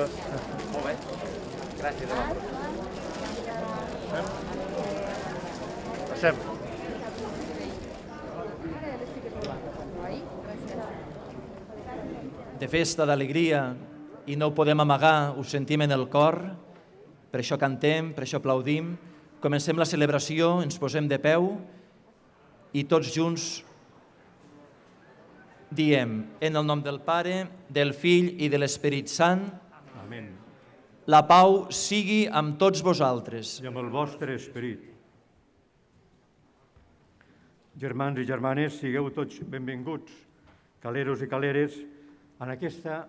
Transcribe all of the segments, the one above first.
vosaltres. Molt bé. Gràcies a vosaltres. Passem. De festa, d'alegria, i no ho podem amagar, ho sentim en el cor, per això cantem, per això aplaudim. Comencem la celebració, ens posem de peu i tots junts diem, en el nom del Pare, del Fill i de l'Esperit Sant, Amén. la pau sigui amb tots vosaltres. I amb el vostre esperit. Germans i germanes, sigueu tots benvinguts, caleros i caleres, en aquesta,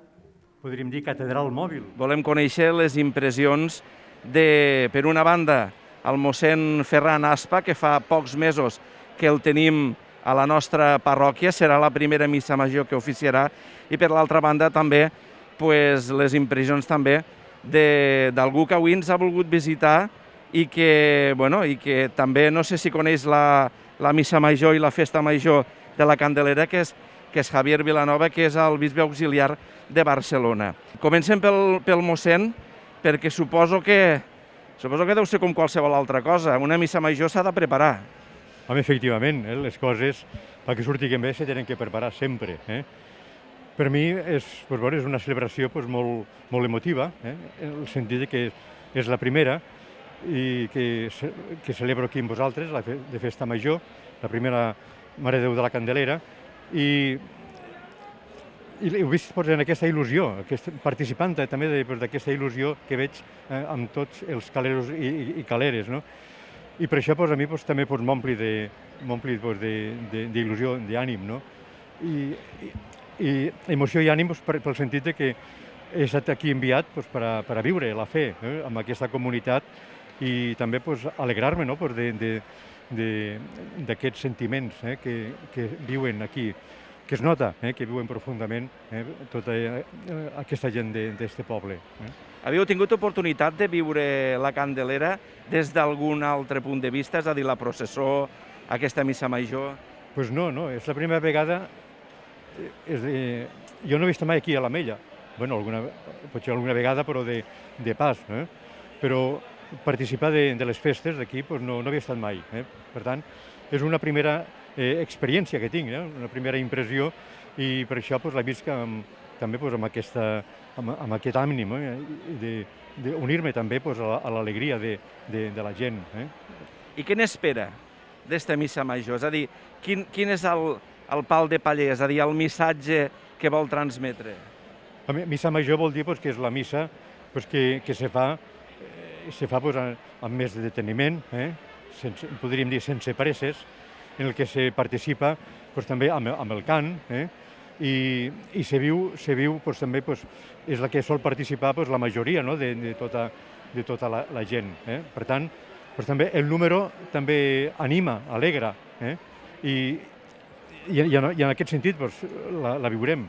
podríem dir, catedral mòbil. Volem conèixer les impressions de, per una banda, el mossèn Ferran Aspa, que fa pocs mesos que el tenim a la nostra parròquia, serà la primera missa major que oficiarà, i per l'altra banda també les impressions també d'algú que avui ens ha volgut visitar i que també no sé si coneix la missa major i la festa major de la Candelera, que és Javier Vilanova, que és el bisbe auxiliar de Barcelona. Comencem pel mossèn, perquè suposo que deu ser com qualsevol altra cosa. Una missa major s'ha de preparar. Home, efectivament, les coses, perquè surtin bé, se tenen que preparar sempre. Per mi és una celebració molt emotiva, en el sentit que és la primera i que celebro aquí amb vosaltres, de festa major, la primera Mare de Déu de la Candelera, i ho he vist en aquesta il·lusió, participant també d'aquesta il·lusió que veig amb tots els caleros i caleres. I per això a mi també m'ompli d'il·lusió, d'ànim, i emoció i ànim pel sentit que he estat aquí enviat per a viure la fe amb aquesta comunitat i també alegrar-me d'aquests sentiments que viuen aquí, que es nota que viuen profundament tota aquesta gent d'aquest poble. Havíeu tingut oportunitat de viure la Candelera des d'algun altre punt de vista, és a dir, la processó, aquesta missa major? Doncs no, és la primera vegada. Jo no he vist mai aquí a l'Ametlla, potser alguna vegada, però de pas, però participar de les festes d'aquí no havia estat mai. Per tant, és una primera experiència que tinc, una primera impressió, i per això la visc també amb aquest ànim d'unir-me també a l'alegria de la gent. I què n'espera d'esta missa major? És a dir, quin és el pal de paller, és a dir, el missatge que vol transmetre? Missa major vol dir que és la missa que se fa amb més deteniment, podríem dir sense presses, en el que se participa també amb el cant, i se viu també, és la que sol participar la majoria de tota la gent. Per tant, també el número també anima, alegra, i en aquest sentit la viurem.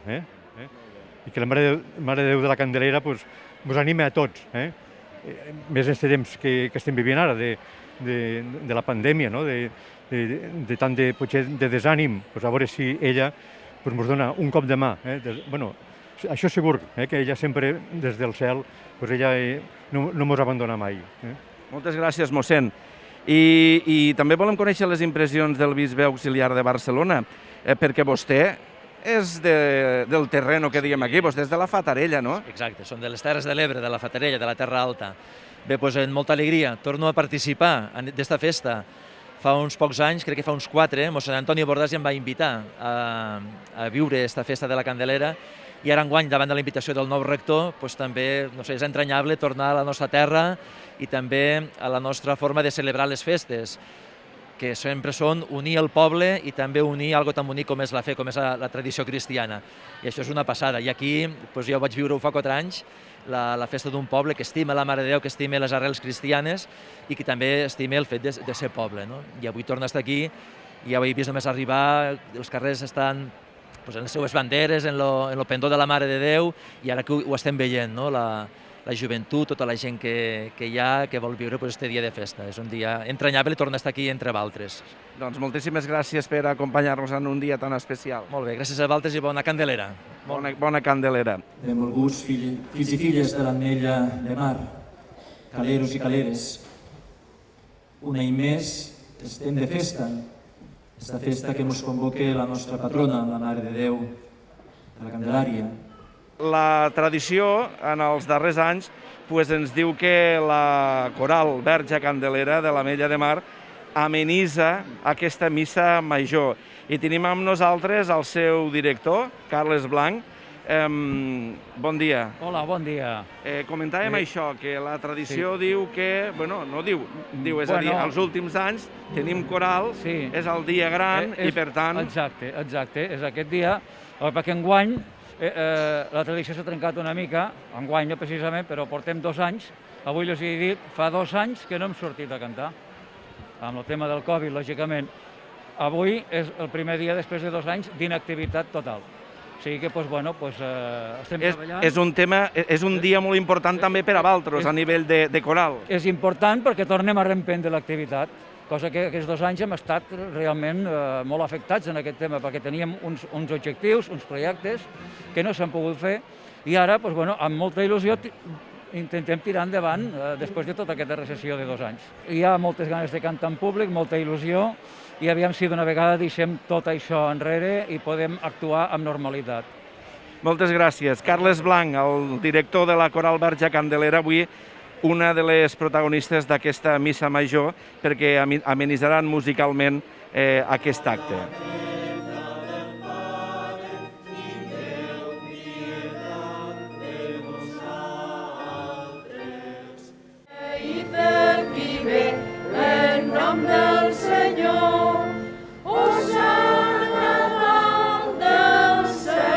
I que la Mare de Déu de la Candelera ens anima a tots, més en aquest temps que estem vivint ara, de la pandèmia, de tant de desànim, a veure si ella ens dona un cop de mà. Això és segur, que ella sempre, des del cel, ella no ens abandona mai. Moltes gràcies, mossèn. I també volem conèixer les impressions del bisbe auxiliar de Barcelona, perquè vostè és del terreno que diem aquí, vostè és de la Fatarella, no? Exacte, som de les Terres de l'Ebre, de la Fatarella, de la Terra Alta. Bé, doncs amb molta alegria, torno a participar d'esta festa. Fa uns pocs anys, crec que fa uns 4, mossèn Antoni Bordàs ja em va invitar a viure aquesta festa de la Candelera, i ara enguany, davant de la invitació del nou rector, també és entranyable tornar a la nostra terra i també a la nostra forma de celebrar les festes, que sempre són unir el poble i també unir algo tan bonic com és la fe, com és la tradició cristiana. I això és una passada. I aquí jo vaig viure-ho fa 4 anys, la festa d'un poble que estima la Mare de Déu, que estima les arrels cristianes i que també estima el fet de ser poble. I avui torna a estar aquí, ja ho he vist només arribar, els carrers estan en les seues banderes, en el pendó de la Mare de Déu, i ara que ho estem veient, la joventut, tota la gent que hi ha, que vol viure aquest dia de festa. És un dia entranyable i torna a estar aquí entre valtres. Doncs moltíssimes gràcies per acompanyar-nos en un dia tan especial. Molt bé, gràcies a valtres i bona Candelera. Bona Candelera. Benvolguts fills i filles de l'Ametlla de Mar, caleros i caleres. Un any més estem de festa, esta festa que ens convoca la nostra patrona, la Mare de Déu, de la Candelària. La tradició en els darrers anys ens diu que la coral Verge Candelera de l'Ametlla de Mar amenitza aquesta missa major. I tenim amb nosaltres el seu director, Carles Blanc. Bon dia. Hola, bon dia. Comentàvem això, que la tradició diu que... Bueno, no diu, és a dir, els últims anys tenim coral, és el dia gran i per tant... Exacte, és aquest dia, perquè enguany la tradició s'ha trencat una mica, enguany no precisament, però portem 2 anys, avui us he dit, fa 2 anys que no hem sortit a cantar, amb el tema del Covid, lògicament. Avui és el primer dia després de 2 anys d'inactivitat total. O sigui que, estem treballant. És un dia molt important també per a vosaltres, a nivell de coral. És important perquè tornem a reemprendre l'activitat, cosa que aquests 2 anys hem estat realment molt afectats en aquest tema, perquè teníem uns objectius, uns projectes que no s'han pogut fer, i ara, amb molta il·lusió, intentem tirar endavant després de tota aquesta recessió de 2 anys. Hi ha moltes ganes de cantar en públic, molta il·lusió, i aviam si d'una vegada deixem tot això enrere i podem actuar amb normalitat. Moltes gràcies. Carles Blanc, el director de la Coral Verge Candelera, avui una de les protagonistes d'aquesta missa major, perquè amenitzaran musicalment aquest acte. I per qui ve en nom del Senyor, Hosana dalt del cel.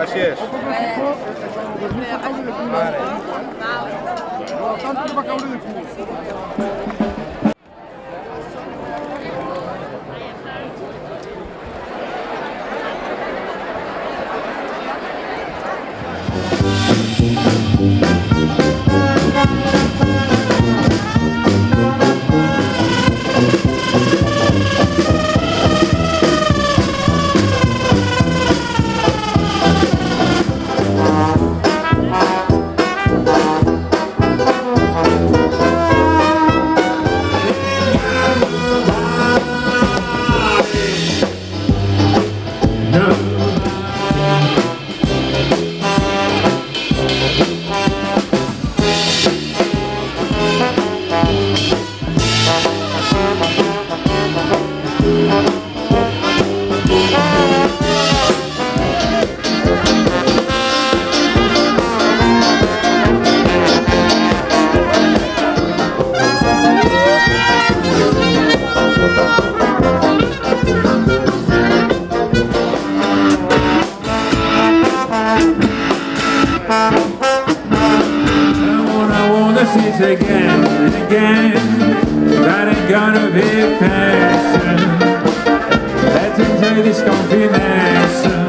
Gràcies. Again and again, that ain't gonna be passion. Let's enjoy this combination.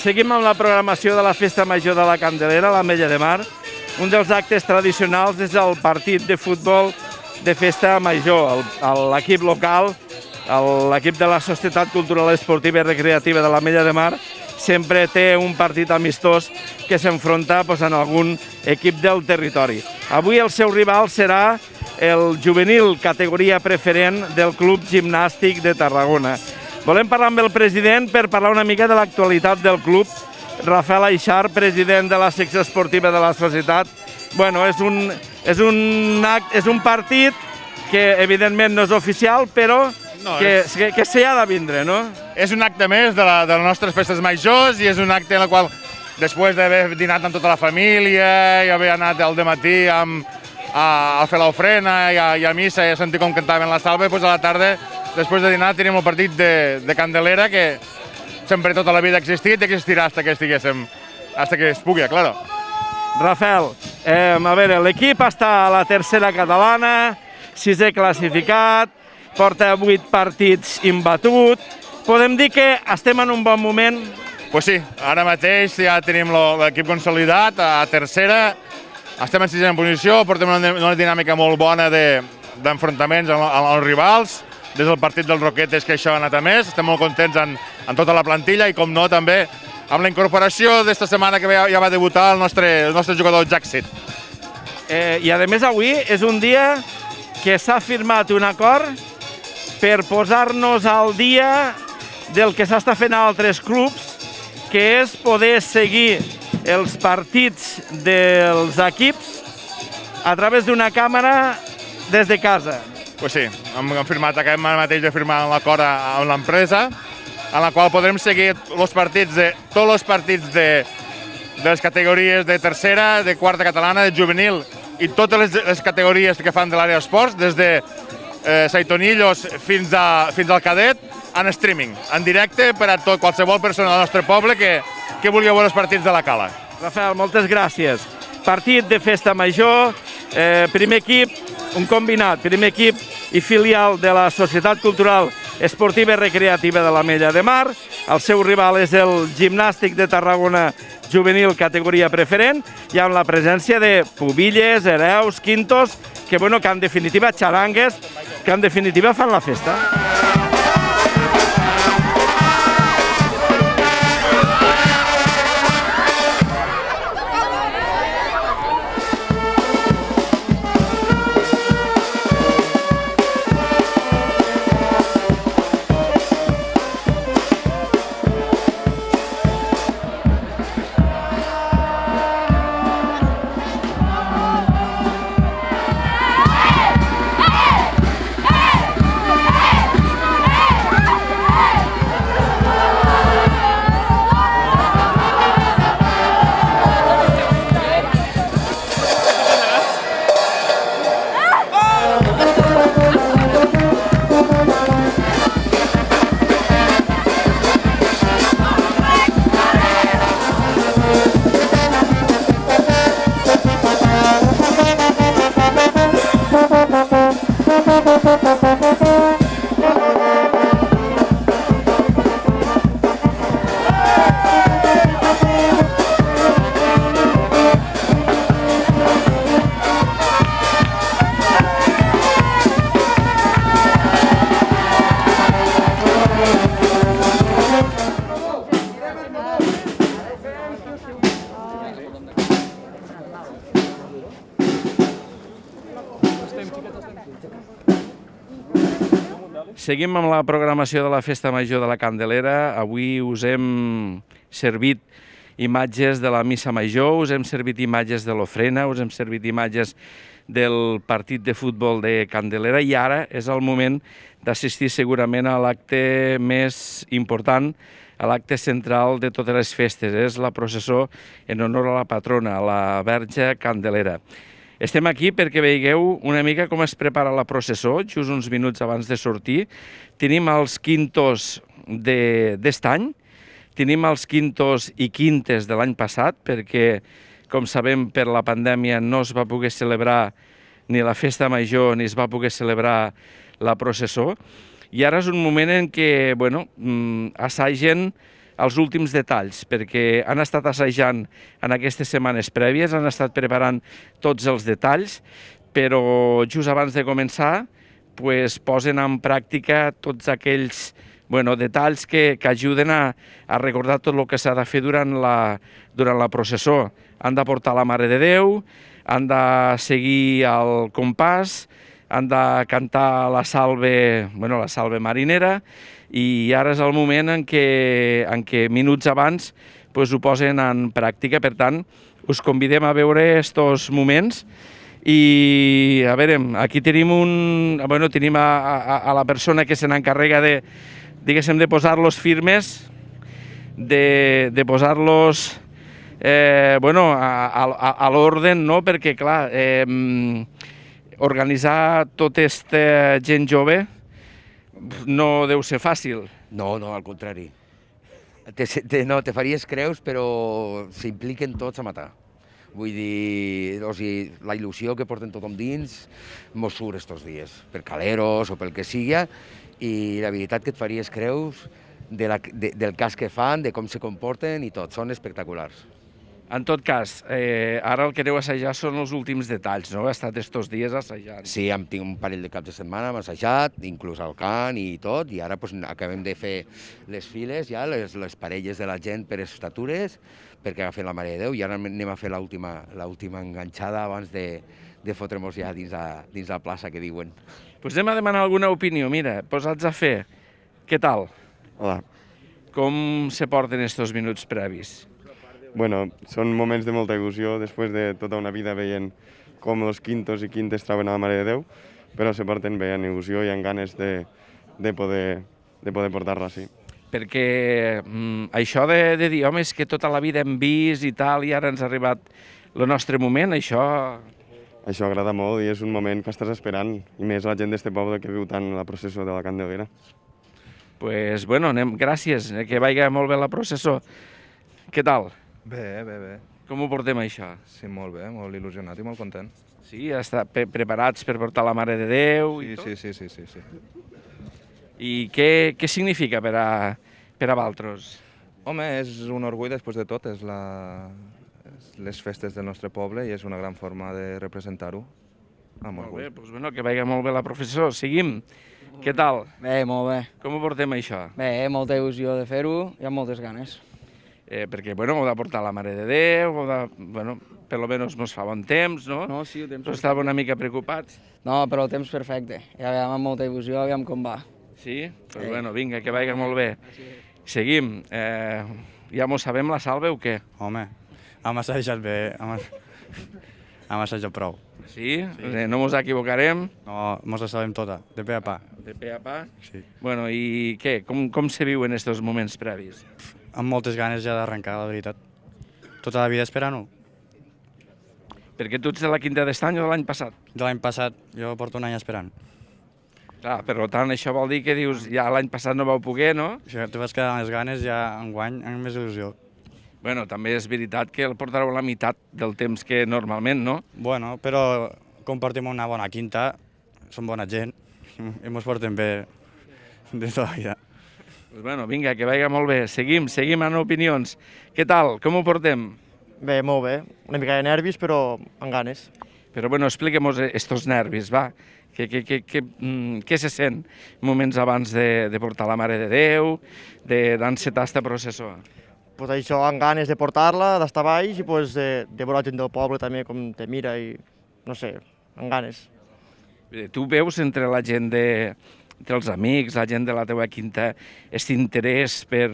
Seguim amb la programació de la Festa Major de la Candelera, a l'Ametlla de Mar. Un dels actes tradicionals és el partit de futbol de Festa Major. L'equip local, l'equip de la Societat Cultural Esportiva i Recreativa de l'Ametlla de Mar, sempre té un partit amistós que s'enfronta en algun equip del territori. Avui el seu rival serà el juvenil categoria preferent del Club Gimnàstic de Tarragona. Volem parlar amb el president per parlar una mica de l'actualitat del club. Rafael Aixar, president de la secció esportiva de la societat. Bueno, és un partit que evidentment no és oficial, però que s'hi ha de vindre, no? És un acte més de les nostres festes majors i és un acte en el qual, després d'haver dinat amb tota la família i haver anat al dematí a fer l'ofrena i a missa i a sentir com cantaven la salve, doncs a la tarda, després de dinar, tenim el partit de Candelera, que sempre tota la vida ha existit i existirà hasta que es pugui, claro. Rafael, a veure, l'equip està a la tercera catalana, 6è classificat, porta 8 partits imbatut. Podem dir que estem en un bon moment? Pues sí, ara mateix ja tenim l'equip consolidat a tercera, estem en 6a posició, portem una dinàmica molt bona d'enfrontaments amb els rivals, des del partit dels Roquetes, que això ha anat a més. Estem molt contents en tota la plantilla i, com no, també amb la incorporació d'esta setmana que ja va debutar el nostre jugador Jackson. I a més avui és un dia que s'ha firmat un acord per posar-nos al dia del que s'està fent a altres clubs, que és poder seguir els partits dels equips a través d'una càmera des de casa. Pues sí, hem firmat, acabem mateix de firmar l'acord amb l'empresa, en la qual podrem seguir tots els partits de les categories de tercera, de quarta catalana, de juvenil i totes les categories que fan de l'àrea d'esports, des de Saitonillos fins al cadet, en streaming, en directe per a qualsevol persona del nostre poble que vulgui veure els partits de la Cala. Rafael, moltes gràcies. Partit de Festa Major, primer equip, un combinat, primer equip i filial de la Societat Cultural Esportiva i Recreativa de l'Ametlla de Mar. El seu rival és el Gimnàstic de Tarragona juvenil categoria preferent i amb la presència de pubilles, hereus, quintos, que en definitiva xarangues, que en definitiva fan la festa. Seguim amb la programació de la Festa Major de la Candelera. Avui us hem servit imatges de la Missa Major, us hem servit imatges de l'ofrena, us hem servit imatges del partit de futbol de Candelera i ara és el moment d'assistir segurament a l'acte més important, a l'acte central de totes les festes. És la processó en honor a la patrona, la Verge Candelera. Estem aquí perquè veieu una mica com es prepara la processó, just uns minuts abans de sortir. Tenim els quintos d'est any, tenim els quintos i quintes de l'any passat, perquè, com sabem, per la pandèmia no es va poder celebrar ni la festa major ni es va poder celebrar la processó. I ara és un moment en què assagen els últims detalls, perquè han estat assajant en aquestes setmanes prèvies, han estat preparant tots els detalls, però just abans de començar posen en pràctica tots aquells detalls que ajuden a recordar tot el que s'ha de fer durant la processó. Han de portar la Mare de Déu, han de seguir el compàs, han de cantar la salve marinera, i ara és el moment en què minuts abans ho posen en pràctica. Per tant, us convidem a veure aquests moments i a veure, aquí tenim a la persona que se n'encarrega de posar-los firmes, de posar-los a l'ordre, no? Perquè, clar, organitzar tota aquesta gent jove no deu ser fàcil. No, al contrari. Te faries creus, però s'impliquen tots a matar. Vull dir, la il·lusió que porten tothom dins mos surt estos dies, per caleros o pel que sigui, i la veritat que et faries creus del cas que fan, de com se comporten i tot, són espectaculars. En tot cas, ara el que aneu a assajar són els últims detalls, no? Ha estat estos dies assajant. Sí, tinc un parell de caps de setmana, hem assajat, inclús el cant i tot, i ara acabem de fer les files, ja, les parelles de la gent per estatures, perquè agafen la Mare de Déu, i ara anem a fer l'última enganxada abans de fotre-nos ja dins la plaça, que diuen. Doncs anem a demanar alguna opinió. Mira, posats a fer, què tal? Hola. Com se porten estos minuts previs? Bueno, són moments de molta il·lusió, després de tota una vida veient com els quintos i quintes troben a la Mare de Déu, però se porten bé, amb il·lusió i amb ganes de poder portar-la, sí. Perquè això de dir, home, és que tota la vida hem vist i tal, i ara ens ha arribat el nostre moment, això... Això agrada molt i és un moment que estàs esperant, i més la gent d'este poble que viu tant la processó de la Candelera. Pues, gràcies, que vagi molt bé la processó. Què tal? Bé. Com ho portem, això? Sí, molt bé, molt il·lusionat i molt content. Sí, està preparats per portar la Mare de Déu i tot? Sí. I què significa per a vosaltres? Home, és un orgull després de tot, és les festes del nostre poble i és una gran forma de representar-ho amb orgull. Molt bé, que vagi molt bé la professó. Seguim. Què tal? Bé, molt bé. Com ho portem, això? Bé, molta il·lusió de fer-ho i amb moltes ganes. Perquè, heu de portar la Mare de Déu, per almenys mos fa bon temps, no? No, sí, el temps perfecte. Estàvem una mica preocupats. No, però el temps perfecte. Ja veiem amb molta il·lusió, aviam com va. Sí? Doncs vinga, que vagi molt bé. Seguim. Ja mos sabem la salve o què? Home, hem assajat bé, hem assajat prou. Sí? No mos equivocarem? No, mos la sabem tota, de pe a pa. De pe a pa? Sí. Bueno, i què? Com se viuen estos moments previs? Amb moltes ganes ja d'arrencar, la veritat. Tota la vida esperant-ho. Perquè tu ets de la quinta d'est any o de l'any passat? De l'any passat, jo porto un any esperant. Clar, per tant, això vol dir que dius, ja l'any passat no vau poder, no? Si te vas quedar amb les ganes, ja enguany amb més il·lusió. Bueno, també és veritat que el portareu la meitat del temps que normalment, no? Bueno, però compartim una bona quinta, som bona gent i mos portem bé de tota la vida. Doncs bueno, vinga, que vagi molt bé. Seguim amb opinions. Què tal? Com ho portem? Bé, molt bé. Una mica de nervis, però amb ganes. Però bueno, expliquem-nos estos nervis, va. Què se sent moments abans de portar la Mare de Déu, d'encetar esta processó? Pues això, amb ganes de portar-la, d'estar baix i pues, de veure la gent del poble també com te mira i, no sé, amb ganes. Tu veus entre la gent entre els amics, la gent de la teva quinta, aquest interès per...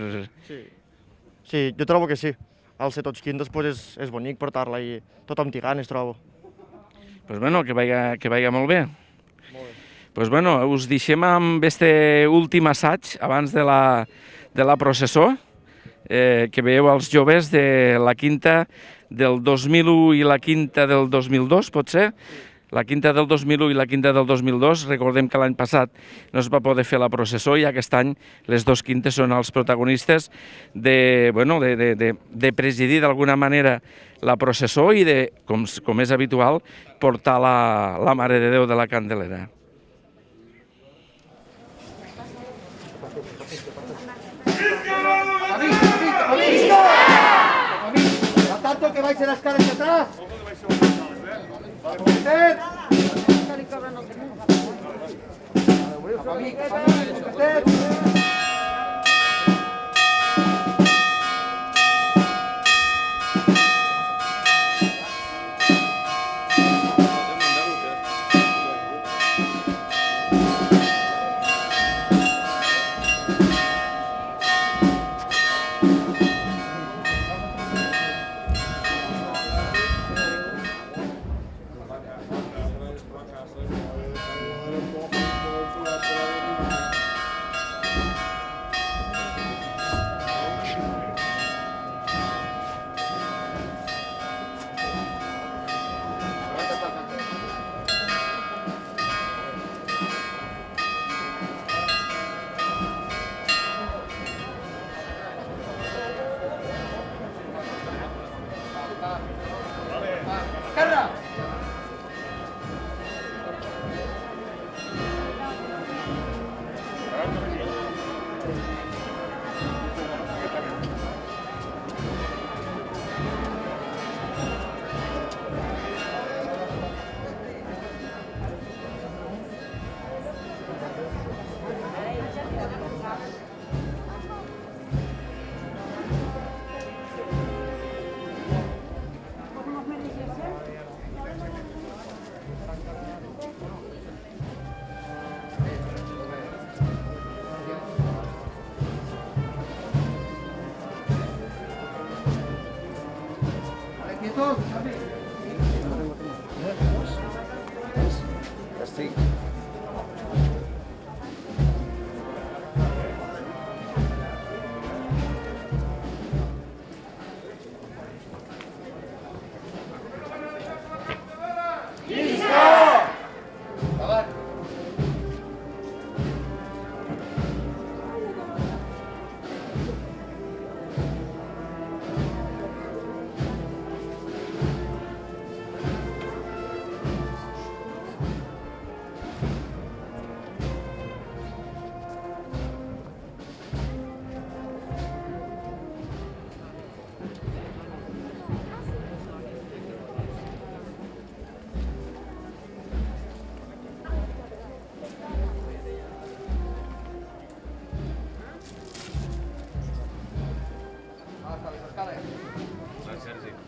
Sí, jo trobo que sí. Al ser tots quintes és bonic portar-la i tothom té ganes, trobo. Pues bueno, que vaya molt bé. Pues bueno, us deixem amb este últim assaig abans de la processó, que veieu els joves de la quinta del 2001 i la quinta del 2002, pot ser? La quinta del 2001 i la quinta del 2002, recordem que l'any passat no es va poder fer la processó i aquest any les dues quintes són els protagonistes de presidir d'alguna manera la processó i de, com és habitual, portar la Mare de Déu de la Candelera. Tanto que vais a las caras de atrás.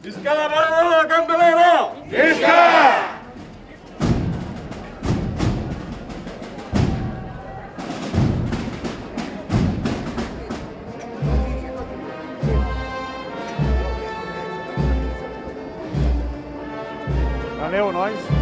Visca la Mare de la Candelera! Visca! Aneu, nois.